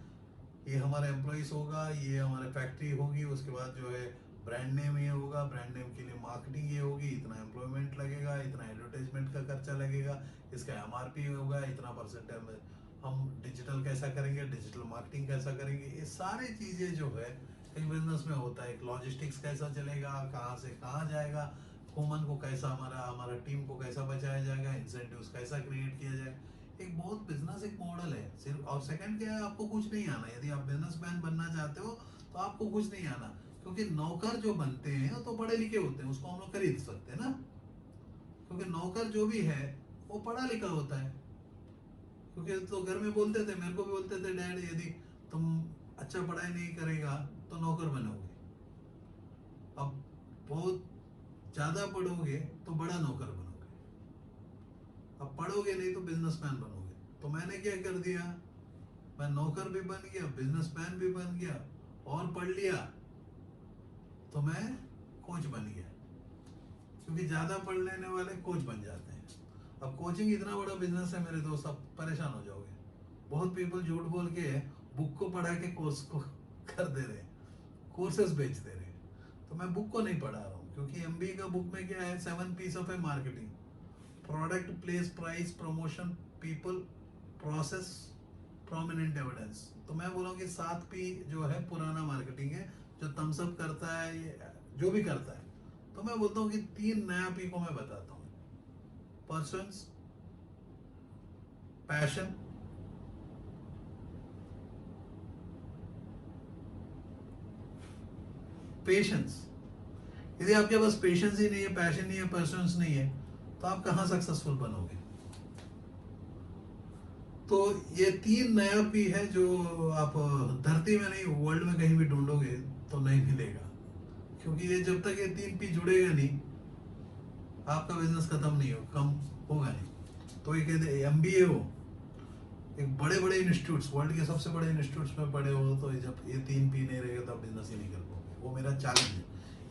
ये हमारा एम्प्लॉइज होगा, ये हमारे फैक्ट्री होगी, उसके बाद जो है ब्रांड नेम ये होगा, ब्रांड नेम के लिए मार्केटिंग ये होगी, इतना एम्प्लॉयमेंट लगेगा, इतना एडवर्टाइजमेंट का खर्चा लगेगा, इसका एमआरपी होगा इतना परसेंटेज में, हम डिजिटल कैसा करेंगे, डिजिटल मार्केटिंग कैसा करेंगे, ये सारी चीज़ें जो है एक बिजनेस में होता है। एक लॉजिस्टिक्स कैसा चलेगा, कहाँ से कहाँ जाएगा, ह्यूमन को कैसा, हमारा हमारा टीम को कैसा बचाया जाएगा, इंसेंटिव्स कैसा क्रिएट किया जाए। एक बहुत बिजनेस एक मॉडल है सिर्फ। और सेकंड क्या है, आपको कुछ नहीं आना। यदि आप बिजनेसमैन बनना चाहते हो तो आपको कुछ नहीं आना, क्योंकि नौकर जो बनते हैं वो तो पढ़े लिखे होते हैं, उसको हम लोग खरीद सकते हैं ना, क्योंकि नौकर जो भी है वो पढ़ा लिखा होता है। क्योंकि तो घर में बोलते थे, मेरे को भी बोलते थे डैड यदि तुम अच्छा पढ़ाई नहीं करेगा तो नौकर बनोगे। अब बहुत ज्यादा पढ़ोगे तो बड़ा नौकर बनोगे, अब पढ़ोगे नहीं तो बिजनेसमैन बनोगे। तो मैंने क्या कर दिया, मैं नौकर भी बन गया, बिजनेसमैन भी बन गया, और पढ़ लिया तो मैं कोच बन गया, क्योंकि ज्यादा पढ़ लेने वाले कोच बन जाते हैं। अब कोचिंग इतना बड़ा बिजनेस है मेरे दोस्त, आप परेशान हो जाओगे। बहुत पीपल झूठ बोल के बुक को पढ़ा के कोर्स को कर दे रहे हैं। कोर्सेज बेच दे रहे हैं। तो मैं बुक को नहीं पढ़ा रहा हूँ, क्योंकि एमबीए का बुक में क्या है, 7 P's of a marketing, product, place, price, promotion, people, process, prominent evidence. तो मैं बोला कि 7 पी जो है पुराना मार्केटिंग है, जो थम्सअप करता है, ये जो भी करता है। तो मैं बोलता हूँ कि 3 नया पी को मैं बताता हूँ। Persons, passion, patience. यदि आपके पास पेशेंस ही नहीं है, पैशन नहीं है, पर्सन्स नहीं है, तो आप कहाँ सक्सेसफुल बनोगे? तो ये 3 नया पी है जो आप धरती में नहीं, वर्ल्ड में कहीं भी ढूंढोगे तो नहीं मिलेगा। क्योंकि ये जब तक ये 3 पी जुड़ेगा नहीं, आपका बिजनेस खत्म नहीं हो, कम होगा नहीं। तो ये कहते एमबीए हो, एक बड़े बड़े इंस्टीट्यूट्स, वर्ल्ड के सबसे बड़े इंस्टीट्यूट्स में पढ़े हो, तो जब ये 3 पी नहीं रहेगा तो आप बिजनेस ही नहीं कर पाओगे। वो मेरा चैलेंज है।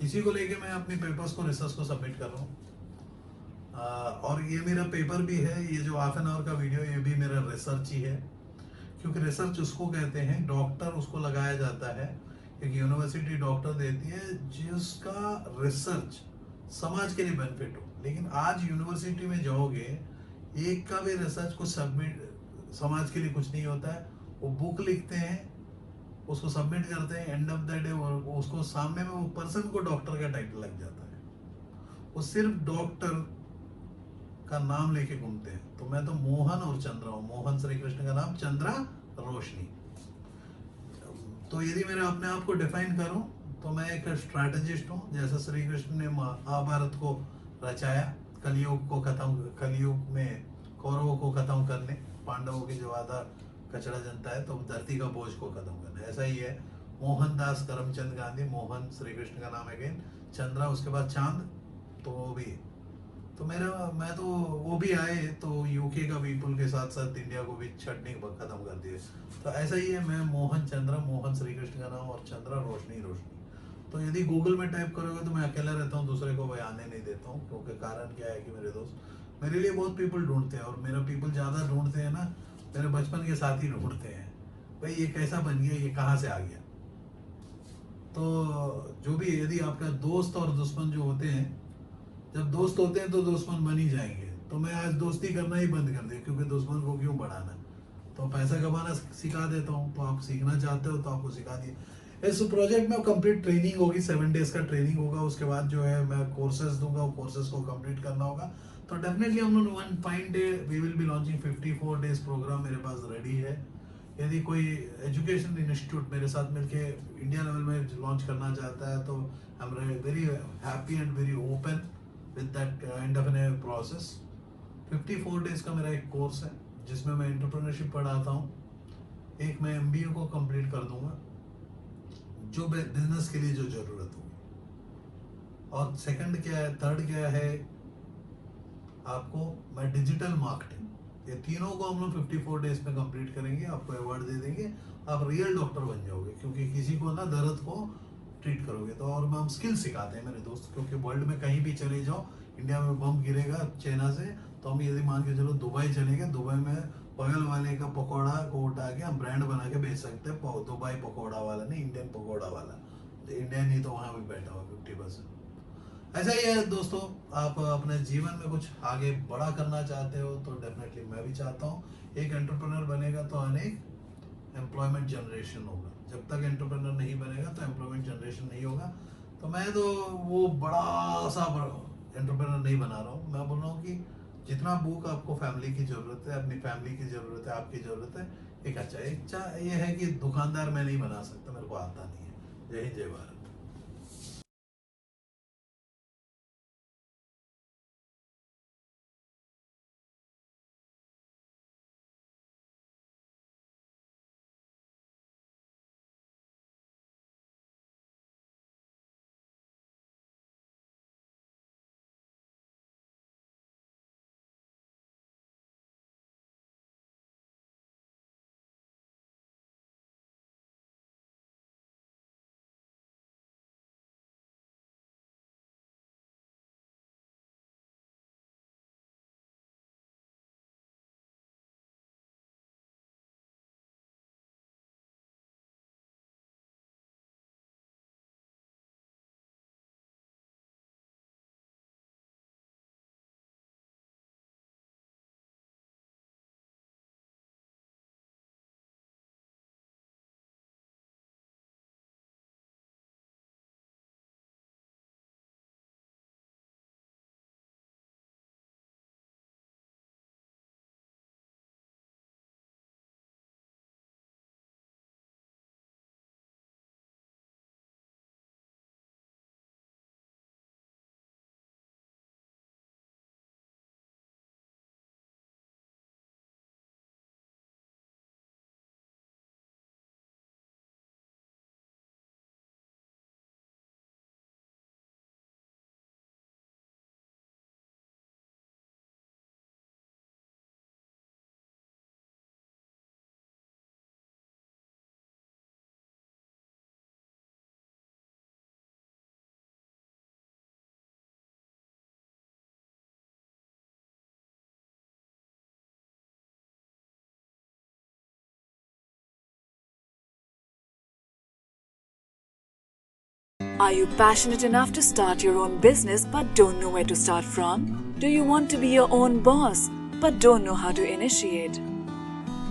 इसी को लेके मैं अपने पेपर्स को, रिसर्च को सबमिट कर रहा हूँ। और ये मेरा पेपर भी है, ये जो हाफ एन आवर का वीडियो, ये भी मेरा रिसर्च ही है। क्योंकि रिसर्च उसको कहते हैं, डॉक्टर उसको लगाया जाता है, एक यूनिवर्सिटी डॉक्टर देती है जिसका रिसर्च समाज के लिए बेनिफिट हो। लेकिन आज यूनिवर्सिटी में जाओगे, एक का भी रिसर्च को सबमिट, समाज के लिए कुछ नहीं होता है। वो बुक लिखते हैं, उसको सबमिट करते हैं, एंड ऑफ द डे उसको सामने में वो पर्सन को डॉक्टर का टाइटल लग जाता है। वो सिर्फ डॉक्टर का नाम लेके घूमते हैं। तो मैं तो मोहन और चंद्रा हूँ। मोहन श्री कृष्ण का नाम, चंद्रा रोशनी। तो यदि मैं अपने आप को डिफाइन करूं, तो मैं एक स्ट्रैटेजिस्ट हूँ। जैसे श्री कृष्ण ने महाभारत को रचाया, कलयुग को खत्म, कलयुग में कौरवों को खत्म करने, पांडवों की जो आधा कचरा जनता है, तो धरती का बोझ को खत्म करने। ऐसा ही है मोहनदास करमचंद गांधी, मोहन श्री कृष्ण का नाम है, अगेन चंद्रा, उसके बाद चांद, तो वो भी। तो मेरा, मैं तो, वो भी आए तो यूके का पीपल के साथ साथ इंडिया को भी छटने खत्म कर दिए। तो ऐसा ही है, मैं मोहन चंद्रा, मोहन श्री कृष्ण का नाम, और चंद्रा रोशनी रोशनी। तो यदि गूगल में टाइप करोगे तो मैं अकेला रहता हूँ, दूसरे को भाई आने नहीं देता हूँ। क्योंकि कारण क्या है कि मेरे दोस्त मेरे लिए बहुत पीपल ढूंढते हैं, और मेरा पीपल ज़्यादा ढूंढते हैं ना, मेरे बचपन के साथी ढूंढते हैं, भाई ये कैसा बन गया, ये कहाँ से आ गया। तो जो भी, यदि आपका दोस्त और दुश्मन जो होते हैं, जब दोस्त होते हैं तो दुश्मन बन ही जाएंगे। तो मैं आज दोस्ती करना ही बंद कर दिया, क्योंकि दुश्मन को क्यों बढ़ाना। तो पैसा कमाना सिखा देता हूँ, तो आप सीखना चाहते हो तो आपको सिखा दिए। इस प्रोजेक्ट में कंप्लीट ट्रेनिंग होगी, 7 डेज का ट्रेनिंग होगा। उसके बाद जो है मैं कोर्सेज दूंगा, वो कोर्सेज को कंप्लीट करना होगा। तो डेफिनेटली हम लोग one fine day we will be launching 54 days programme मेरे पास रेडी है। यदि कोई एजुकेशन इंस्टीट्यूट मेरे साथ मिलके इंडिया लेवल में लॉन्च करना चाहता है, तो I am very happy and very open with that kind of an process. 54 days का मेरा एक कोर्स है, जिसमें मैं एंटरप्रेन्योरशिप पढ़ाता हूँ। एक मैं एमबीए को कंप्लीट कर दूंगा, जो बिजनेस के लिए जो जरूरत होगी। और सेकंड क्या है, थर्ड क्या है, आपको मैं डिजिटल मार्केटिंग, ये तीनों को हम लोग 54 डेज में कंप्लीट करेंगे। आपको अवार्ड दे देंगे, आप रियल डॉक्टर बन जाओगे। क्योंकि किसी को ना दर्द को ट्रीट करोगे तो। और हम स्किल सिखाते हैं मेरे दोस्त, क्योंकि वर्ल्ड में कहीं भी चले जाओ, इंडिया में बम गिरेगा चाइना से, तो हम यदि मान के चलो दुबई चलेंगे, दुबई में बगल वाले का पकौड़ा को उठा के हम ब्रांड बना के बेच सकते हैं। दुबई पकौड़ा वाला नहीं, इंडियन पकौड़ा वाला। इंडियन ही तो वहाँ भी बैठा हुआ 50%। ऐसा ही है दोस्तों, आप अपने जीवन में कुछ आगे बड़ा करना चाहते हो, तो डेफिनेटली मैं भी चाहता हूँ। एक एंटरप्रेनर बनेगा तो अनेक एम्प्लॉयमेंट जनरेशन होगा। जब तक एंटरप्रेनर नहीं बनेगा तो एम्प्लॉयमेंट जनरेशन नहीं होगा। तो मैं तो वो बड़ा सा एंटरप्रेनर नहीं बना रहा हूँ। मैं बोल रहा हूँ कि जितना बुक आपको फैमिली की जरूरत है, अपनी फैमिली की जरूरत है, आपकी जरूरत है, एक अच्छा ये है कि दुकानदार मैं नहीं बना सकता, मेरे को आता नहीं है। जय हिंद, जय Bharat. Are you passionate enough to start your own business but don't know where to start from? Do you want to be your own boss but don't know how to initiate?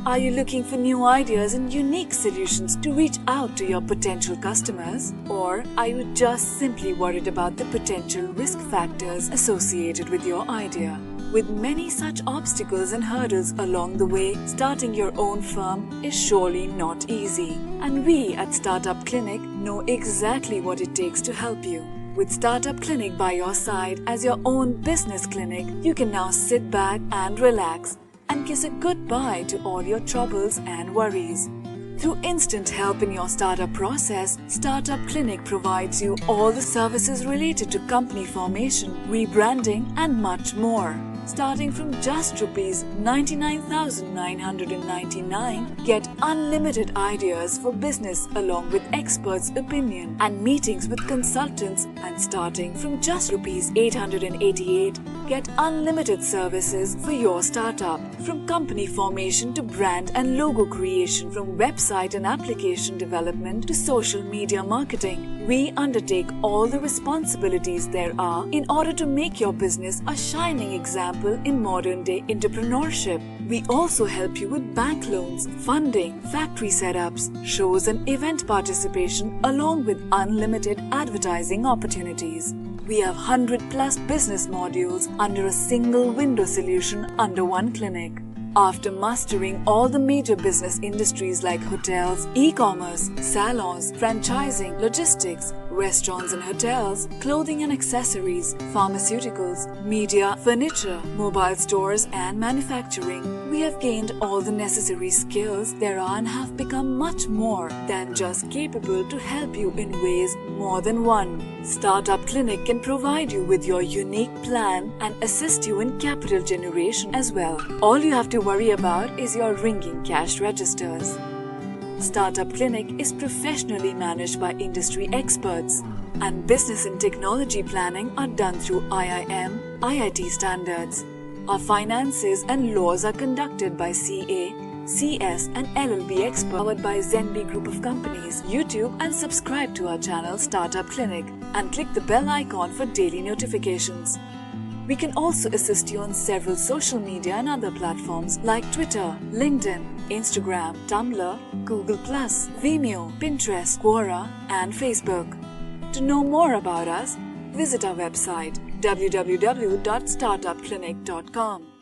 Are you looking for new ideas and unique solutions to reach out to your potential customers? Or are you just simply worried about the potential risk factors associated with your idea? With many such obstacles and hurdles along the way, starting your own firm is surely not easy. And we at Startup Clinic know exactly what it takes to help you. With Startup Clinic by your side as your own business clinic, you can now sit back and relax and kiss a goodbye to all your troubles and worries. Through instant help in your startup process, Startup Clinic provides you all the services related to company formation, rebranding and much more. Starting from just Rs 99,999, get unlimited ideas for business along with experts' opinion and meetings with consultants, and starting from just Rs 888, get unlimited services for your startup. From company formation to brand and logo creation, from website and application development to social media marketing, we undertake all the responsibilities there are in order to make your business a shining example in modern-day entrepreneurship. We also help you with bank loans, funding, factory setups, shows and event participation along with unlimited advertising opportunities. We have 100+ business modules under a single window solution under one clinic. After mastering all the major business industries like hotels, e-commerce, salons, franchising, logistics, restaurants and hotels, clothing and accessories, pharmaceuticals, media, furniture, mobile stores and manufacturing, we have gained all the necessary skills there are and have become much more than just capable to help you in ways more than one. Startup Clinic can provide you with your unique plan and assist you in capital generation as well. All you have to worry about is your ringing cash registers. Startup Clinic is professionally managed by industry experts, and business and technology planning are done through IIM, IIT standards. Our finances and laws are conducted by CA, CS and LLB experts, powered by Zenby Group of Companies. YouTube and subscribe to our channel Startup Clinic and click the bell icon for daily notifications. We can also assist you on several social media and other platforms like Twitter, LinkedIn, Instagram, Tumblr, Google+, Vimeo, Pinterest, Quora and Facebook. To know more about us, visit our website www.startupclinic.com.